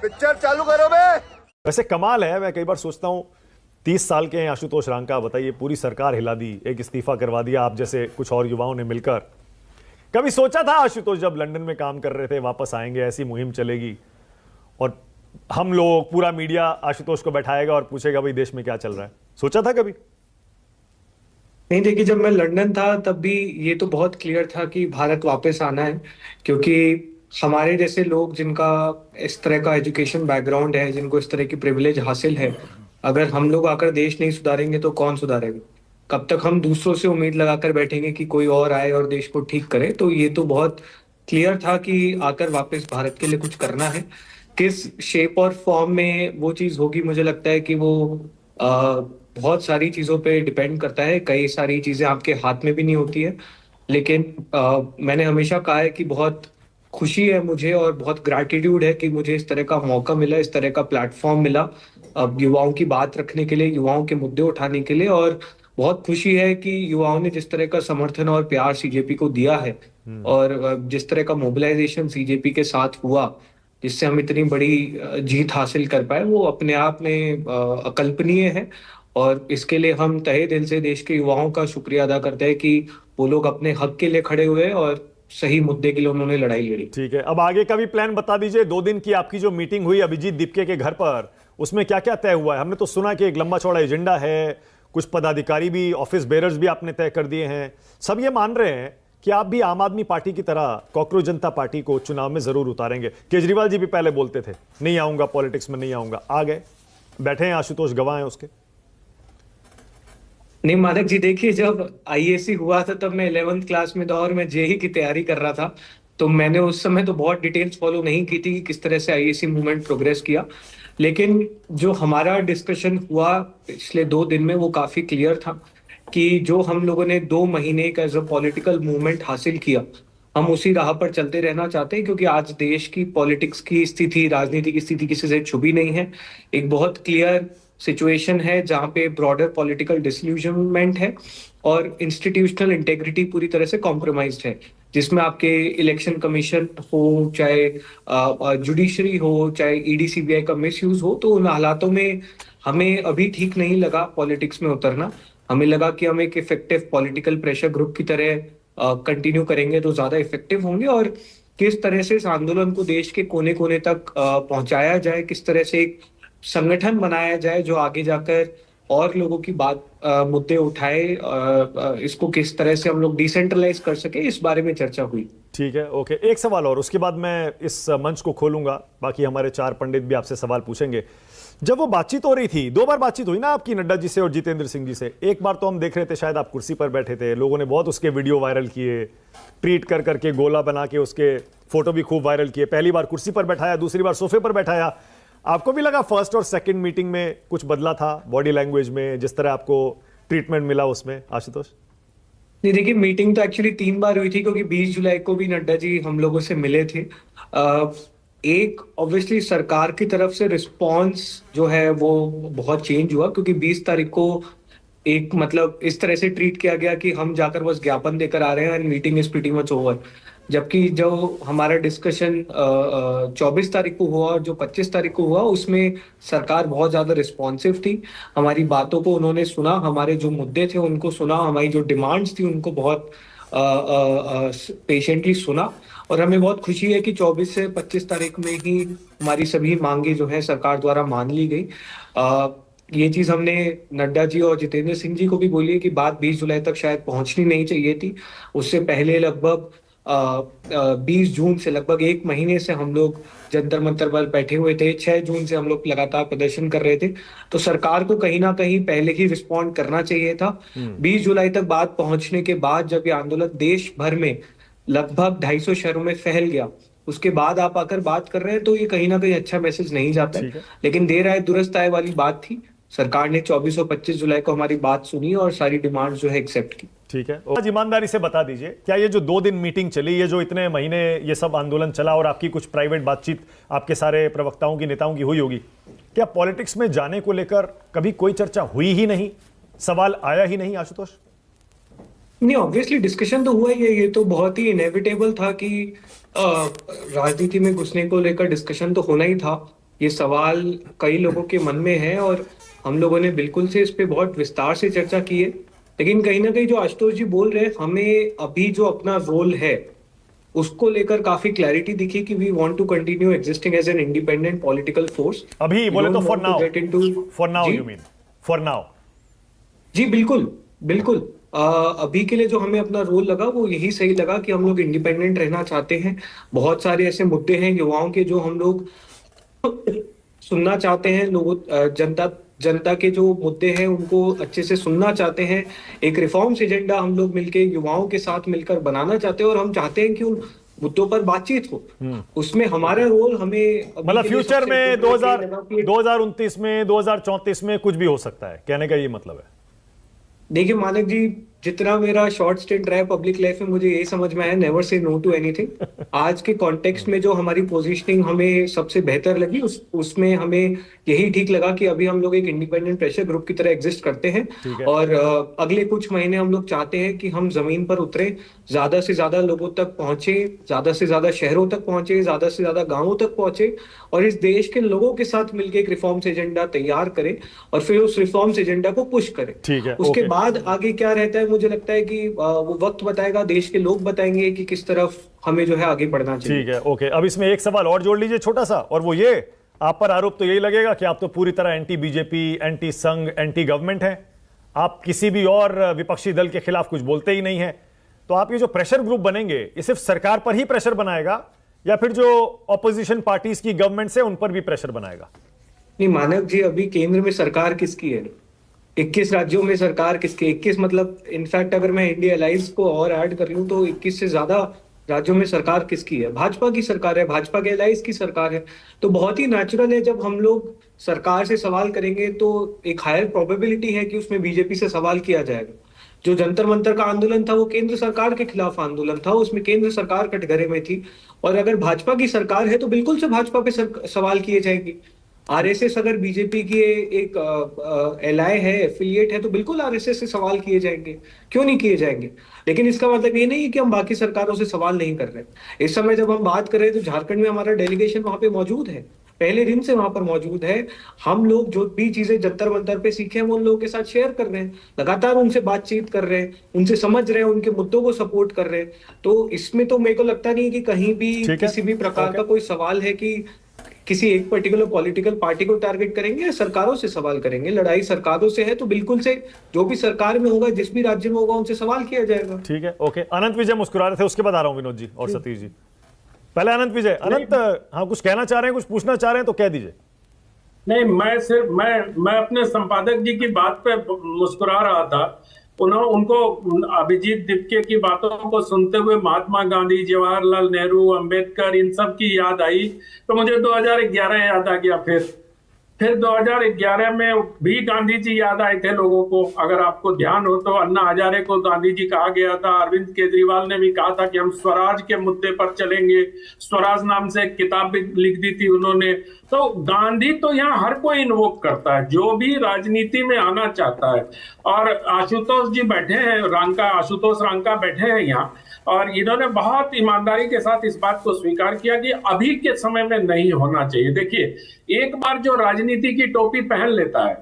Picture चालू करो बे। वैसे कमाल है, मैं कई बार सोचता हूँ 30 साल के हैं आशुतोष रांका, बताइए पूरी सरकार हिला दी, एक इस्तीफा करवा दिया आप जैसे कुछ और युवाओं ने मिलकर। कभी सोचा था आशुतोष जब लंदन में काम कर रहे थे वापस आएंगे, ऐसी मुहिम चलेगी और हम लोग पूरा मीडिया आशुतोष को बैठाएगा और पूछेगा भाई देश में क्या चल रहा है? सोचा था कभी? नहीं, देखिए, जब मैं लंदन था तब भी ये तो बहुत क्लियर था कि भारत वापस आना है, क्योंकि हमारे जैसे लोग जिनका इस तरह का एजुकेशन बैकग्राउंड है, जिनको इस तरह की प्रिविलेज हासिल है, अगर हम लोग आकर देश नहीं सुधारेंगे तो कौन सुधारेगा? कब तक हम दूसरों से उम्मीद लगाकर बैठेंगे कि कोई और आए और देश को ठीक करे? तो ये तो बहुत क्लियर था कि आकर वापस भारत के लिए कुछ करना है। किस शेप और फॉर्म में वो चीज़ होगी, मुझे लगता है कि वो बहुत सारी चीज़ों पे डिपेंड करता है। कई सारी चीज़ें आपके हाथ में भी नहीं होती है, लेकिन मैंने हमेशा कहा है कि बहुत खुशी है मुझे और बहुत ग्रैटिट्यूड है कि मुझे इस तरह का मौका मिला, इस तरह का प्लेटफॉर्म मिला युवाओं की बात रखने के लिए, युवाओं के मुद्दे उठाने के लिए। और बहुत खुशी है कि युवाओं ने जिस तरह का समर्थन और प्यार सीजेपी को दिया है और जिस तरह का मोबिलाइजेशन सीजेपी के साथ हुआ, जिससे हम इतनी बड़ी जीत हासिल कर पाए, वो अपने आप में अकल्पनीय है। और इसके लिए हम तहे दिल से देश के युवाओं का शुक्रिया अदा करते हैं कि वो लोग अपने हक के लिए खड़े हुए और सही मुद्दे के लिए उन्होंने लड़ाई लड़ी। ठीक है, अब आगे का भी प्लान बता दीजिए। 2 दिन की आपकी जो मीटिंग हुई अभिजीत दीपके के घर पर, उसमें क्या क्या तय हुआ है? हमने तो सुना कि एक लंबा चौड़ा एजेंडा है, कुछ पदाधिकारी भी, ऑफिस बेरर्स भी आपने तय कर दिए हैं। सब ये मान रहे हैं कि आप भी आम आदमी पार्टी की तरह कॉकरोच जनता पार्टी को चुनाव में जरूर उतारेंगे। केजरीवाल जी भी पहले बोलते थे नहीं आऊंगा, पॉलिटिक्स में नहीं आऊंगा, आ गए, बैठे हैं आशुतोष, गवाह हैं उसके। नहीं मानक जी, देखिए, जब आईएएससी हुआ था तब मैं 11th क्लास में था और मैं जेई की तैयारी कर रहा था, तो मैंने उस समय तो बहुत डिटेल्स फॉलो नहीं की थी कि किस तरह से आईएएससी मूवमेंट प्रोग्रेस किया। लेकिन जो हमारा डिस्कशन हुआ पिछले 2 दिन में वो काफी क्लियर था कि जो हम लोगों ने 2 महीने का एज अ पॉलिटिकल मूवमेंट हासिल किया, हम उसी राह पर चलते रहना चाहते हैं। क्योंकि आज देश की पॉलिटिक्स की स्थिति, राजनीति की स्थिति किसी से छुपी नहीं है। एक बहुत क्लियर सिचुएशन है जहाँ पे ब्रॉडर पॉलिटिकल डिसल्यूजनमेंट है और इंस्टीट्यूशनल इंटेग्रिटी पूरी तरह से कॉम्प्रोमाइज्ड है, जिसमें आपके इलेक्शन कमीशन हो, चाहे जुडिशरी हो, चाहे ईडी सीबीआई का मिसयूज हो। तो उन हालातों में हमें अभी ठीक नहीं लगा पॉलिटिक्स में उतरना। हमें लगा कि हम एक इफेक्टिव पॉलिटिकल प्रेशर ग्रुप की तरह कंटिन्यू करेंगे तो ज्यादा इफेक्टिव होंगे। और किस तरह से इस आंदोलन को देश के कोने कोने तक पहुंचाया जाए, किस तरह से एक संगठन बनाया जाए जो आगे जाकर और लोगों की बात मुद्दे उठाए, इसको किस तरह से हम लोग डिसेंट्रलाइज कर सके, इस बारे में चर्चा हुई। ठीक है, ओके, एक सवाल और, उसके बाद मैं इस मंच को खोलूंगा, बाकी हमारे 4 पंडित भी आपसे सवाल पूछेंगे। जब वो बातचीत हो रही थी, 2 बार बातचीत हुई ना आपकी नड्डा जी से और जितेंद्र सिंह जी से। एक बार तो हम देख रहे थे शायद आप कुर्सी पर बैठे थे, लोगों ने बहुत उसके वीडियो वायरल किए, ट्रीट कर करके गोला बना के उसके फोटो भी खूब वायरल किए। पहली बार कुर्सी पर बैठाया, दूसरी बार सोफे पर बैठाया। आपको भी लगा फर्स्ट और सेकंड मीटिंग में कुछ बदला था बॉडी लैंग्वेज में, जिस तरह आपको ट्रीटमेंट मिला उसमें, आशुतोष? नहीं, देखिए, मीटिंग तो एक्चुअली 3 बार हुई थी, क्योंकि 20 जुलाई को भी नड्डा जी हम लोगों से मिले थे। एक ऑब्वियसली सरकार की तरफ से रिस्पॉन्स जो है वो बहुत चेंज हुआ, क्योंकि 20 तारीख को एक मतलब इस तरह से ट्रीट किया गया कि हम जाकर बस ज्ञापन देकर आ रहे हैं and meeting is pretty much over. जबकि जो हमारा डिस्कशन 24 तारीख को हुआ और जो 25 तारीख को हुआ, उसमें सरकार बहुत ज्यादा रिस्पॉन्सिव थी। हमारी बातों को उन्होंने सुना, हमारे जो मुद्दे थे उनको सुना, हमारी जो डिमांड्स थी उनको बहुत पेशेंटली सुना। और हमें बहुत खुशी है कि 24 से 25 तारीख में ही हमारी सभी मांगे जो है सरकार द्वारा मान ली गई। ये चीज हमने नड्डा जी और जितेंद्र सिंह जी को भी बोली है कि बात 20 जुलाई तक शायद पहुंचनी नहीं चाहिए थी। उससे पहले लगभग 20 जून से लगभग 1 महीने से हम लोग जंतर मंतर पर बैठे हुए थे। 6 जून से हम लोग लगातार प्रदर्शन कर रहे थे। तो सरकार को कहीं ना कहीं पहले ही रिस्पॉन्ड करना चाहिए था। 20 जुलाई तक बात पहुंचने के बाद जब ये आंदोलन देश भर में लगभग 250 शहरों में फैल गया, उसके बाद आप आकर बात कर रहे हैं, तो ये कहीं ना कहीं अच्छा मैसेज नहीं जाता है। लेकिन देर आए दुरुस्त आए वाली बात थी। सरकार ने 24 और 25 जुलाई को हमारी बात सुनी और सारी डिमांड जो है एक्सेप्ट की। ठीक है, आज ईमानदारी से बता दीजिए, क्या ये जो 2 दिन मीटिंग चली, ये जो इतने महीने ये सब आंदोलन चला और आपकी कुछ प्राइवेट बातचीत आपके सारे प्रवक्ताओं की, नेताओं की हुई होगी, क्या पॉलिटिक्स में जाने को लेकर कभी कोई चर्चा हुई ही नहीं, सवाल आया ही नहीं आशुतोष? नहीं, ऑब्वियसली डिस्कशन तो हुआ ही है। ये तो बहुत ही इनएविटेबल था कि राजनीति में घुसने को लेकर डिस्कशन तो होना ही था। ये सवाल कई लोगों के मन में है और हम लोगों ने बिल्कुल से इस पे बहुत विस्तार से चर्चा की है। लेकिन कहीं ना कहीं जो आशुतोष जी बोल रहे हैं, हमें अभी जो अपना रोल है उसको लेकर काफी क्लैरिटी दिखी कि we want to continue existing as an independent political force. अभी बोले तो for now, get into for now जी यू मीन, फॉर नाउ। जी बिल्कुल बिल्कुल। अभी के लिए जो हमें अपना रोल लगा वो यही सही लगा कि हम लोग इंडिपेंडेंट रहना चाहते हैं। बहुत सारे ऐसे मुद्दे हैं युवाओं के जो हम लोग सुनना चाहते हैं। लोगों जनता जनता के जो मुद्दे हैं उनको अच्छे से सुनना चाहते हैं। एक रिफॉर्म्स एजेंडा हम लोग मिलके युवाओं के साथ मिलकर बनाना चाहते हैं और हम चाहते हैं कि उन मुद्दों पर बातचीत हो। उसमें हमारा रोल हमें अभी मतलब के लिए फ्यूचर सबसे में important लगा कि 2029 में, 2034 में कुछ भी हो सकता है, कहने का ये मतलब है। देखिए मानक जी, जितना मेरा शॉर्ट स्टेंट रहा है पब्लिक लाइफ में, मुझे यही समझ में आया, never say no to anything. आज के कॉन्टेक्स्ट में जो हमारी पोजीशनिंग हमें सबसे बेहतर लगी उसमें हमें यही ठीक लगा कि अभी हम लोग एक इंडिपेंडेंट प्रेशर ग्रुप की तरह एग्जिस्ट करते हैं। ठीक है। और अगले कुछ महीने हम लोग चाहते हैं कि हम जमीन पर उतरे, ज्यादा से ज्यादा लोगों तक पहुंचे, ज्यादा से ज्यादा शहरों तक पहुंचे, ज्यादा से ज्यादा गांवों तक पहुंचे और इस देश के लोगों के साथ मिलकर एक रिफॉर्म्स एजेंडा तैयार करें और फिर उस रिफॉर्म्स एजेंडा को पुश करें। ठीक है, उसके ओके। बाद आगे क्या रहता है मुझे लगता है कि वो वक्त बताएगा, देश के लोग बताएंगे कि किस तरफ हमें जो है आगे बढ़ना चाहिए। ठीक है, ओके। अब इसमें एक सवाल और जोड़ लीजिए छोटा सा, और वो ये, आप पर आरोप तो यही लगेगा कि आप तो पूरी तरह एंटी बीजेपी, एंटी संघ, एंटी गवर्नमेंट हैं। आप किसी भी और विपक्षी दल के खिलाफ कुछ बोलते ही नहीं है। तो आप ये जो प्रेशर ग्रुप बनेंगे, ये सिर्फ सरकार पर ही प्रेशर बनाएगा या फिर जो ऑपोजिशन पार्टीज की गवर्नमेंट से उन पर भी प्रेशर बनाएगा? नहीं मानव जी, अभी केंद्र में सरकार किसकी है? 21 राज्यों में सरकार किसकी? 21 मतलब इनफैक्ट अगर मैं इंडिया अलायंस को और ऐड कर लूं तो 21 से ज्यादा राज्यों में सरकार किसकी है? भाजपा की सरकार है, भाजपा के अलायंस की सरकार है। तो बहुत ही नेचुरल है, जब हम लोग सरकार से सवाल करेंगे तो एक हायर प्रोबेबिलिटी है कि उसमें बीजेपी से सवाल किया जाएगा। जो जंतर मंतर का आंदोलन था वो केंद्र सरकार के खिलाफ आंदोलन था, उसमें केंद्र सरकार कटघरे में थी। और अगर भाजपा की सरकार है तो बिल्कुल से भाजपा पे सवाल किए जाएंगे। आरएसएस अगर बीजेपी की एक एलाय है, एफिलिएट है, तो बिल्कुल आरएसएस से सवाल किए जाएंगे, क्यों नहीं किए जाएंगे। लेकिन इसका मतलब ये नहीं है कि हम बाकी सरकारों से सवाल नहीं कर रहे। इस समय जब हम बात कर रहे हैं तो झारखंड में हमारा डेलीगेशन वहां पे मौजूद है, पहले दिन से वहां पर मौजूद है। हम लोग जो भी चीजें जंतर मंतर पे सीखे हैं वो उन लोगों के साथ शेयर कर रहे हैं, लगातार उनसे बातचीत कर रहे हैं, उनसे समझ रहे हैं, उनके मुद्दों को सपोर्ट कर रहे हैं। तो इसमें तो मेरे को लगता नहीं है कि कहीं भी किसी भी प्रकार का कोई सवाल है कि किसी एक पर्टिकुलर पॉलिटिकल पार्टी को टारगेट करेंगे या सरकारों से सवाल करेंगे। लड़ाई सरकारों से है तो बिल्कुल से जो भी सरकार में होगा, जिस भी राज्य में होगा, उनसे सवाल किया जाएगा। ठीक है, ओके। अनंत विजय मुस्कुरा रहे थे, उसके बाद आ रहा हूं विनोद जी और सतीश जी। पहले अनंत विजय। अनंत, हाँ कुछ कहना चाह रहे हैं, कुछ पूछना चाह रहे हैं तो कह दीजिए। नहीं, मैं सिर्फ मैं अपने संपादक जी की बात पे मुस्कुरा रहा था। उनको अभिजीत दीपके की बातों को सुनते हुए महात्मा गांधी, जवाहरलाल नेहरू, अंबेडकर, इन सब की याद आई तो मुझे 2011 याद आ गया। फिर 2011 में भी गांधी जी याद आए थे लोगों को। अगर आपको ध्यान हो तो अन्ना हजारे को गांधी जी कहा गया था। अरविंद केजरीवाल ने भी कहा था कि हम स्वराज के मुद्दे पर चलेंगे। स्वराज नाम से एक किताब भी लिख दी थी उन्होंने। तो गांधी तो यहाँ हर कोई इन्वोक करता है जो भी राजनीति में आना चाहता है। और आशुतोष जी बैठे हैं, आशुतोष रांका बैठे हैं यहाँ, और इन्होंने बहुत ईमानदारी के साथ इस बात को स्वीकार किया कि अभी के समय में नहीं होना चाहिए। देखिए, एक बार जो राजनीति की टोपी पहन लेता है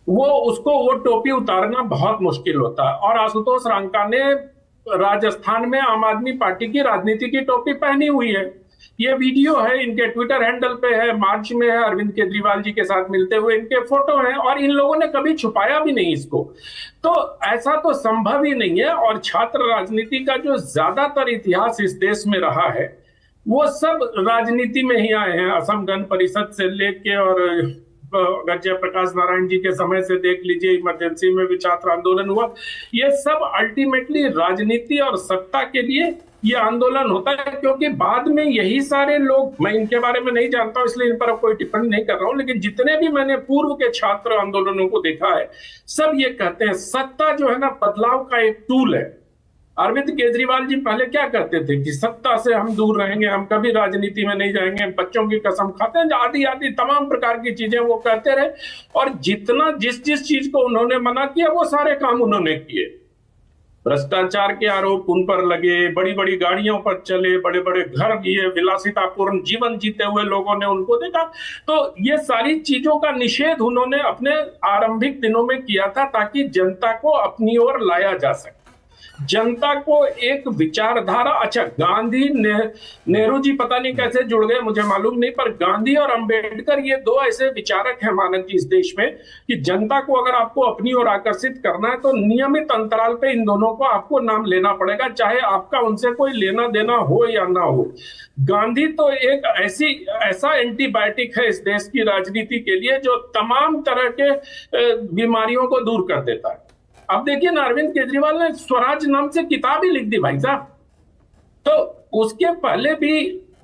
वो टोपी उतारना बहुत मुश्किल होता है। और आशुतोष रांका ने राजस्थान में आम आदमी पार्टी की राजनीति की टोपी पहनी हुई है। ये वीडियो है, इनके ट्विटर हैंडल पे है, मार्च में है, अरविंद केजरीवाल जी के साथ मिलते हुए इनके फोटो हैं, और इन लोगों ने कभी छुपाया भी नहीं इसको। तो ऐसा तो संभव ही नहीं है। और छात्र राजनीति का जो ज्यादातर इतिहास इस देश में रहा है वो सब राजनीति में ही आए हैं। असम गण परिषद से लेके और अगर जयप्रकाश नारायण जी के समय से देख लीजिए, इमरजेंसी में भी छात्र आंदोलन हुआ। ये सब अल्टीमेटली राजनीति और सत्ता के लिए ये आंदोलन होता है, क्योंकि बाद में यही सारे लोग, मैं इनके बारे में नहीं जानता हूं इसलिए इन पर कोई टिप्पणी नहीं कर रहा हूं, लेकिन जितने भी मैंने पूर्व के छात्र आंदोलनों को देखा है सब ये कहते हैं सत्ता जो है ना बदलाव का एक टूल है। अरविंद केजरीवाल जी पहले क्या करते थे कि सत्ता से हम दूर रहेंगे, हम कभी राजनीति में नहीं जाएंगे, बच्चों की कसम खाते हैं, आदि आदि तमाम प्रकार की चीजें वो कहते रहे। और जिस चीज को उन्होंने मना किया वो सारे काम उन्होंने किए। भ्रष्टाचार के आरोप उन पर लगे, बड़ी बड़ी गाड़ियों पर चले, बड़े बड़े घर लिए, विलासितापूर्ण जीवन जीते हुए लोगों ने उनको देखा। तो ये सारी चीजों का निषेध उन्होंने अपने आरंभिक दिनों में किया था ताकि जनता को अपनी ओर लाया जा सके, जनता को एक विचारधारा। अच्छा, गांधी नेहरू जी पता नहीं कैसे जुड़ गए, मुझे मालूम नहीं, पर गांधी और अंबेडकर ये दो ऐसे विचारक हैं मानव जी इस देश में कि जनता को अगर आपको अपनी ओर आकर्षित करना है तो नियमित अंतराल पे इन दोनों को आपको नाम लेना पड़ेगा, चाहे आपका उनसे कोई लेना देना हो या ना हो। गांधी तो एक ऐसा एंटीबायोटिक है इस देश की राजनीति के लिए जो तमाम तरह के बीमारियों को दूर कर देता है। अब देखिए ना, अरविंद केजरीवाल ने स्वराज नाम से किताब ही लिख दी भाई साहब। तो उसके पहले भी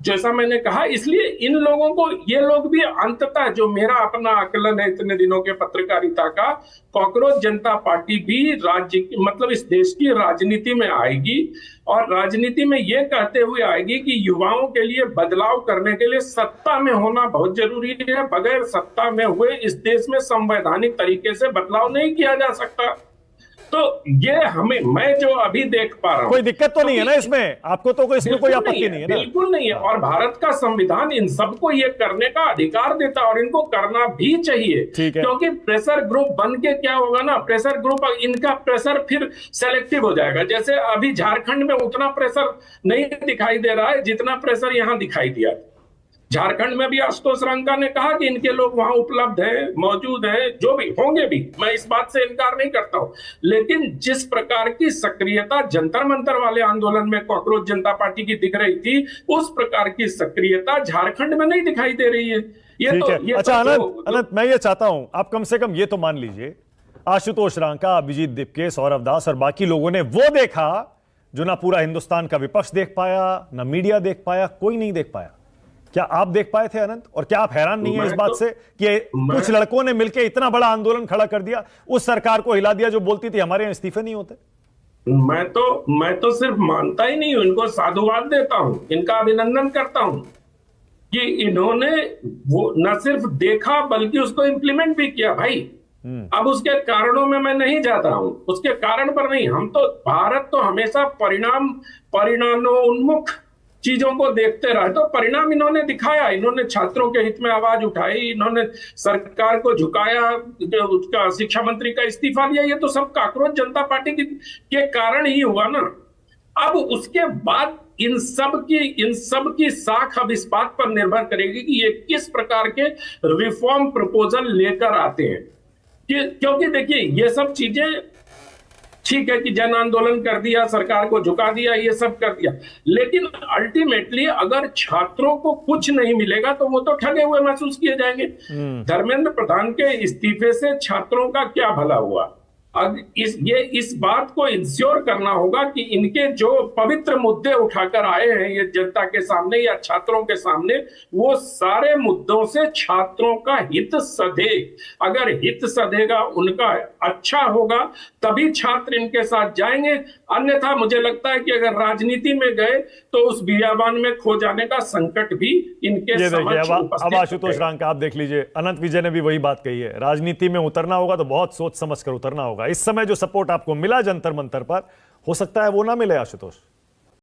जैसा मैंने कहा, इसलिए इन लोगों को, ये लोग भी अंततः, जो मेरा अपना आकलन है इतने दिनों के पत्रकारिता का, कॉकरोच जनता पार्टी भी राज्य मतलब इस देश की राजनीति में आएगी और राजनीति में ये कहते हुए आएगी कि युवाओं के लिए बदलाव करने के लिए सत्ता में होना बहुत जरूरी है, बगैर सत्ता में हुए इस देश में संवैधानिक तरीके से बदलाव नहीं किया जा सकता। तो ये मैं जो अभी देख पा रहा हूं, कोई दिक्कत तो नहीं है ना इसमें, आपको तो इसमें कोई आपत्ति नहीं है ना? बिल्कुल नहीं है। और भारत का संविधान इन सबको ये करने का अधिकार देता है और इनको करना भी चाहिए, क्योंकि प्रेशर ग्रुप बन के क्या होगा ना, प्रेशर ग्रुप, इनका प्रेशर फिर सेलेक्टिव हो जाएगा। जैसे अभी झारखंड में उतना प्रेशर नहीं दिखाई दे रहा है जितना प्रेशर यहां दिखाई दिया। झारखंड में भी आशुतोष रंका ने कहा कि इनके लोग वहां उपलब्ध हैं, मौजूद हैं, जो भी होंगे भी, मैं इस बात से इनकार नहीं करता हूं। लेकिन जिस प्रकार की सक्रियता जंतर मंतर वाले आंदोलन में कॉकरोच जनता पार्टी की दिख रही थी, उस प्रकार की सक्रियता झारखंड में नहीं दिखाई दे रही है। अच्छा अनंत, मैं ये चाहता हूं आप कम से कम ये तो मान लीजिए, आशुतोष रंका, अभिजीत दीपके, सौरभ दास और बाकी लोगों ने वो देखा जो ना पूरा हिंदुस्तान का विपक्ष देख पाया, ना मीडिया देख पाया, कोई नहीं देख पाया। क्या आप देख पाए थे अनंत? और क्या आप हैरान नहीं है इस बात से कि कुछ लड़कों ने मिलकर इतना बड़ा आंदोलन खड़ा कर दिया, उस सरकार को हिला दिया जो बोलती थी हमारे यहां इस्तीफे नहीं होते? मैं तो सिर्फ मानता ही नहीं हूं, इनको साधुवाद देता हूं, इनका अभिनंदन करता हूं कि इन्होंने वो न सिर्फ देखा बल्कि उसको इंप्लीमेंट भी किया भाई। अब उसके कारणों में मैं नहीं जाता हूं, उसके कारण पर नहीं। हम तो, भारत तो हमेशा परिणामोन्मुख चीजों को देखते रहे, तो परिणाम इन्होंने दिखाया। इन्होंने छात्रों के हित में आवाज उठाई, इन्होंने सरकार को झुकाया, उसका शिक्षा मंत्री का इस्तीफा दिया। ये तो सब कॉकरोच जनता पार्टी के कारण ही हुआ ना। अब उसके बाद इन सब की साख अब इस बात पर निर्भर करेगी कि ये किस प्रकार के रिफॉर्म प्रपोजल लेकर आते हैं। क्योंकि देखिए, ये सब चीजें ठीक है कि जन आंदोलन कर दिया, सरकार को झुका दिया, ये सब कर दिया, लेकिन अल्टीमेटली अगर छात्रों को कुछ नहीं मिलेगा तो वो तो ठगे हुए महसूस किए जाएंगे। धर्मेंद्र प्रधान के इस्तीफे से छात्रों का क्या भला हुआ? अब इस बात को इंश्योर करना होगा कि इनके जो पवित्र मुद्दे उठाकर आए हैं ये जनता के सामने या छात्रों के सामने, वो सारे मुद्दों से छात्रों का हित सधे। अगर हित सधेगा, उनका अच्छा होगा, तभी छात्र इनके साथ जाएंगे। अन्यथा मुझे लगता है कि अगर राजनीति में गए तो उस बियाबान में खो जाने का संकट भी इनके समक्ष उपस्थित है। अब आशुतोष रंका आप देख लीजिए, अनंत विजय ने भी वही बात कही है, राजनीति में उतरना होगा तो बहुत सोच समझ कर उतरना होगा। इस समय जो सपोर्ट आपको मिला जंतर मंतर पर, हो सकता है वो ना मिले आशुतोष।